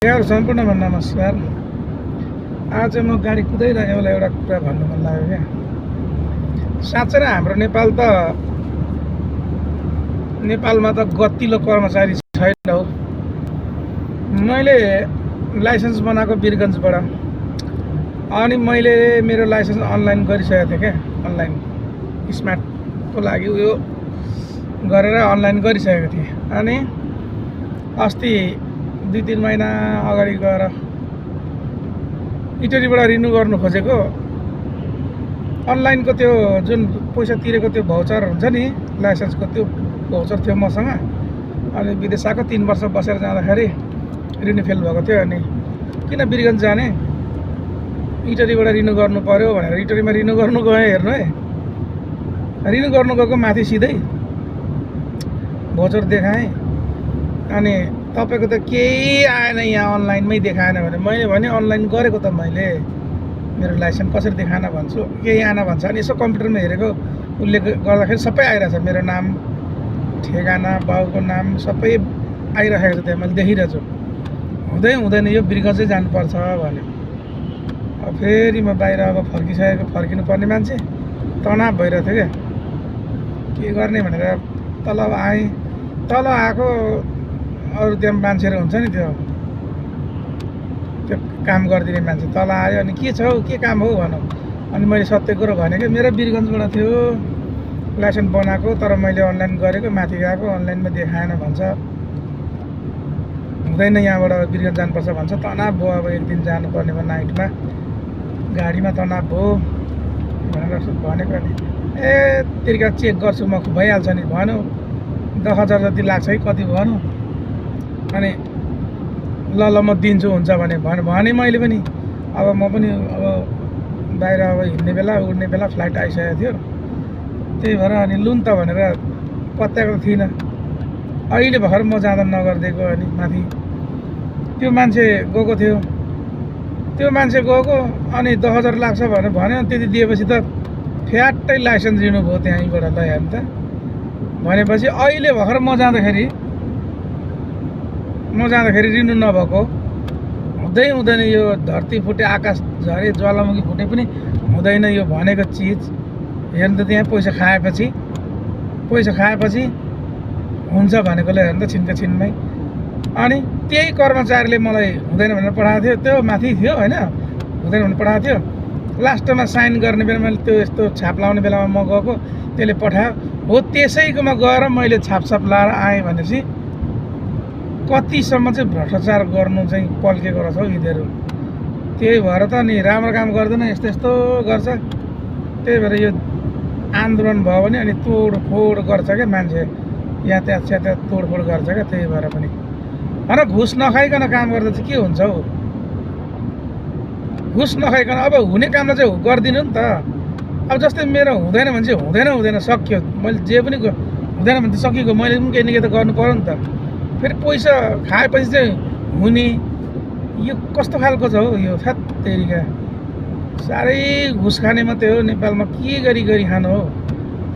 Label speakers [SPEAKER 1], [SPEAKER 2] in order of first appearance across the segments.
[SPEAKER 1] यार सम्पूर्णमा नमस्कार। आज म गाडी कुदाइरहेको बेला एउटा कुरा भन्नु मन लाग्यो क्या। साँच्चै नै हाम्रो नेपालमा त गतिलो कर्मचारी छैन हो। मैले लाइसेन्स बनाएको वीरगन्जबाट, अनि मैले मेरो लाइसेन्स अनलाइन गरिसकेको थिएँ क्या। अनलाइन स्मार्टको लागि उयो गरेर अनलाइन गरिसकेको थिएँ। अनि अस्ति 2-3 महिना अगाडि गएर इटरीबाट रिन्यू गर्नु खोजेको अनलाइनको त्यो जुन पैसा तिरेको त्यो भाउचर हुन्छ नि, लाइसेन्सको त्यो भाउचर थियो मसँग। अनि विदेश आएको 3 वर्ष बसेर जाँदाखेरि रिन्यू फेल भएको थियो। अनि किन वीरगन्ज जाने, इटरीबाट रिन्यू गर्नु पर्यो भनेर इटरीमा रिन्यू गर्नु गएँ। हेर्नु है, रिन्यू गर्नु गएको माथि सिधै भाउचर देखाएँ। अनि तपाईको त केही आएन, यहाँ अनलाइनमै देखाएन भने मैले भने अनलाइन गरेको त मैले मेरो लाइसेन्स कसरी देखाएन भन्छु, केही आएन भन्छ। अनि यसो कम्प्युटरमा हेरेको उल्लेख गर्दाखेरि सबै आइरहेछ, मेरो नाम, ठेगाना, बाउको नाम सबै आइरहेको छ त्यहाँ, मैले देखिरहेको छु। हुँदैन यो वीरगन्जै जानुपर्छ भने अब फेरि म बाहिर अब फर्किनु पर्ने मान्छे, तनाव भइरहेको थियो क्या। के गर्ने भनेर तल आएँ। तल आएको अरू त्यहाँ मान्छेहरू हुन्छ नि, त्यो काम गरिदिने मान्छे तल आयो। अनि के छ हौ, के काम हो भनौँ। अनि मैले सत्य कुरो भने कि मेरो वीरगन्जबाट थियो लाइसेन्स बनाएको, तर मैले अनलाइन गरेको, माथि गएको अनलाइनमा देखाएन भन्छ। हुँदैन, यहाँबाट वीरगन्ज जानुपर्छ भन्छ। तनाव भयो, अब एक दिन जानुपर्ने भयो नाइटमा, गाडीमा तनाव भयो भनेर भनेको। नि तिर्का चेक गर्छु म, भइहाल्छ नि भन्यो। 10,000 जति लाग्छ है कति भन्यो। अनि ल म दिन्छु हुन्छ भने मैले पनि। अब म पनि अब बाहिर अब हिँड्ने बेला उड्ने बेला फ्लाइट आइसकेको थियो, त्यही भएर अनि लुन त भनेर पत्याएको थिइनँ। अहिले भर्खर म जाँदा नगरिदिएको। अनि माथि त्यो मान्छे गएको थियो, त्यो मान्छे गएको अनि 10,000 लाग्छ भनेर भन्यो। त्यति दिएपछि त फ्याट्टै लाइसेन्स रिन्यू भयो त्यहीँबाट। ल हेर्नु त भनेपछि अहिले भर्खर म जाँदाखेरि रिन्यू नभएको। हुँदैन यो धरती फुटे, आकाश झरे, ज्वालामुखी फुटे पनि हुँदैन यो भनेको चिज। हेर्नु त त्यहाँ पैसा खाएपछि हुन्छ भनेकोले हेर्नु त छिनमै। अनि त्यही कर्मचारीले मलाई हुँदैन भनेर पठाएको थियो, त्यो माथि थियो होइन, हुँदैन भनेर पठाएको थियो। लास्टमा साइन गर्ने बेला मैले त्यो यस्तो छाप लाउने बेलामा म गएको, त्यसले पठायो हो। त्यसैकोमा गएर मैले छापछाप लाएर आएँ भनेपछि कतिसम्म चाहिँ भ्रष्टाचार गर्नु चाहिँ पल्केको रहेछ हौ यिनीहरू। त्यही भएर त नि राम्रो काम गर्दैन, यस्तो गर्छ। त्यही भएर यो आन्दोलन भयो भने अनि तोडफोड गर्छ क्या मान्छे, यातायात तोडफोड गर्छ क्या। त्यही भएर पनि होइन, घुस नखाइकन काम गर्दा चाहिँ के हुन्छ हौ। घुस नखाइकन अब हुने कामलाई चाहिँ गरिदिनु नि त। अब जस्तै मेरो हुँदैन भने चाहिँ हुँदैन सक्यो। मैले जे पनि हुँदैन भने त सकिएको, मैले पनि केही न केही त गर्नु पऱ्यो नि त। फेरि पैसा खाएपछि चाहिँ हुने, यो कस्तो खालको छ हौ यो। तेरिका साह्रै घुस खाने मात्रै हो नेपालमा। के गरी खानु हो,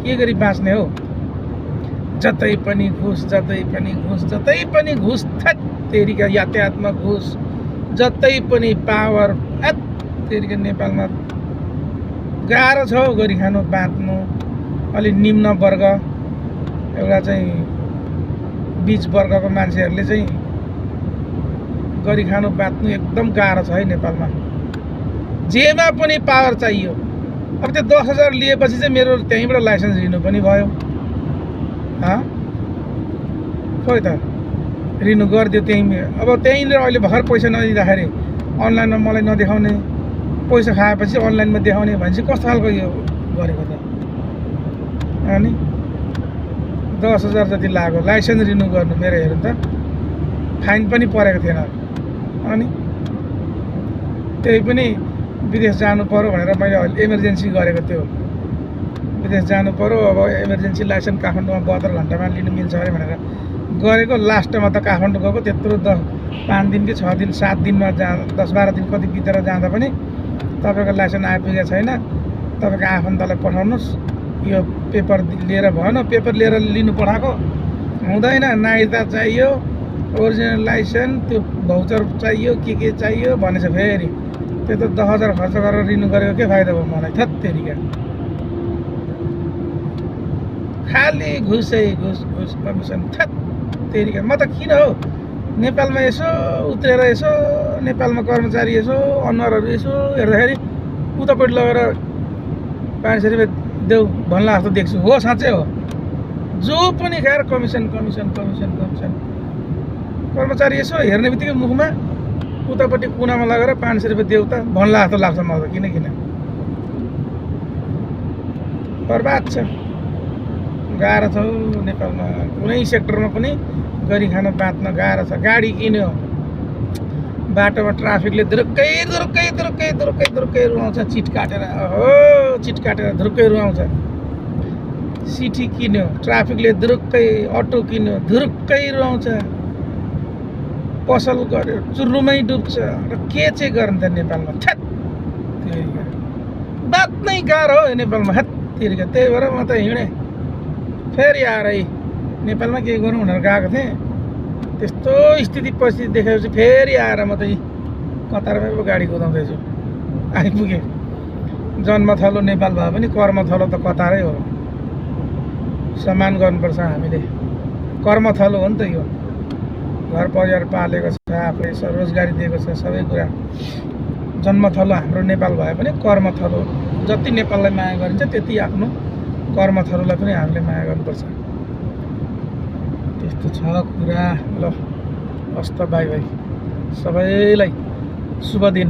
[SPEAKER 1] के गरी बाँच्ने हो। जतै पनि घुस। तेरिका यातायातमा घुस, जतै पनि पावर। तेरिका नेपालमा गाह्रो छ हौ गरी खानु, बाँच्नु। अलि निम्न वर्ग, एउटा चाहिँ बीच वर्गको मान्छेहरूले चाहिँ गरी खानु बाँच्नु एकदम गाह्रो छ है नेपालमा। जेमा पनि पावर चाहियो। अब त्यो 10,000 लिएपछि चाहिँ मेरो त्यहीँबाट लाइसेन्स रिन्यू पनि भयो। खोइ त रिन्यू गरिदियो त्यहीँ। अब त्यहीँनिर अहिले भर्खर पैसा नदिँदाखेरि अनलाइनमा मलाई नदेखाउने, पैसा खाएपछि अनलाइनमा देखाउने भनेपछि कस्तो खालको यो गरेको त। अनि 10,000 जति लाग्यो लाइसेन्स रिन्यू गर्नु मेरो। हेर्नु त फाइन पनि परेको थिएन। अनि त्यही पनि विदेश जानु पर्यो भनेर मैले इमर्जेन्सी गरेको थियो। विदेश जानु पर्यो, अब इमर्जेन्सी लाइसेन्स काठमाडौँमा 72 घन्टामा लिनु मिल्छ अरे भनेर गरेको। लास्टमा त काठमाडौँ गएको, त्यत्रो 5 दिन कि 6 दिन 7 दिनमा 10-12 दिन कति बितेर जाँदा पनि तपाईँको लाइसेन्स आइपुगेको छैन, तपाईँको आफन्तलाई पठाउनुहोस्, यो पेपर लिएर भएन। पेपर लिएर लिनु पठाएको हुँदैन, नागरिकता चाहियो, ओरिजिनल लाइसेन्स त्यो भाउचर चाहियो के चाहियो भनेछ फेरि त्यो त 10,000 खर्च गरेर रिन्यु गरेको के फाइदा भयो मलाई थत्तेरिका खाली घुसै घुस कमिसन थत्तेरिका म त किन हो नेपालमा यसो उत्रेर यसो नेपालमा कर्मचारी यसो अनुहारहरू यसो हेर्दाखेरि उतापट्टि लगेर 500 रुपियाँ देऊ भन्ला जस्तो देख्छु हो साँच्चै हो जो पनि खाएर कमिसन कर्मचारी यसो हेर्ने बित्तिकै मुखमा उतापट्टि कुनामा लगेर 500 रुपियाँ देऊ त भन्ला जस्तो लाग्छ मलाई त किन बर्बाद छ गाह्रो छ नेपालमा कुनै सेक्टरमा पनि गरी खान बाँच्न गाह्रो छ गाडी किन्यो बाटोमा ट्राफिकले धुरुक्कै रुवाउँछ चिट काटेर धुरुक्कै रुवाउँछ सिटी किन्यो ट्राफिकले धुरुक्कै अटो किन्यो धुरुक्कै रुवाउँछ पसल गर्यो चुर्रुमै डुब्छ र के चाहिँ गर्नु त नेपालमा थत्तेरिका बाँच्नै गाह्रो हो नेपालमा हत्तेरिका त्यही भएर म त हिँडेँ फेरि आएर नेपालमा के गरौँ भनेर गएको थिएँ त्यस्तो स्थिति परिस्थिति देखेपछि फेरि आएर म त कतारमै पो गाडी कुदाउँदैछु आइपुगेँ जन्मथलो नेपाल भए पनि कर्मथलो त कतारै हो सम्मान गर्नुपर्छ हामीले कर्मथलो हो नि त यो घर परिवार पालेको छ आफूले रोजगारी दिएको छ सबै कुरा जन्मथलो हाम्रो नेपाल भए पनि कर्मथलो जति नेपाललाई माया गरिन्छ त्यति आफ्नो कर्मथलोलाई पनि हामीले माया गर्नुपर्छ त्यस्तो छ कुरा ल हस्त बाई सबैलाई शुभ दिन।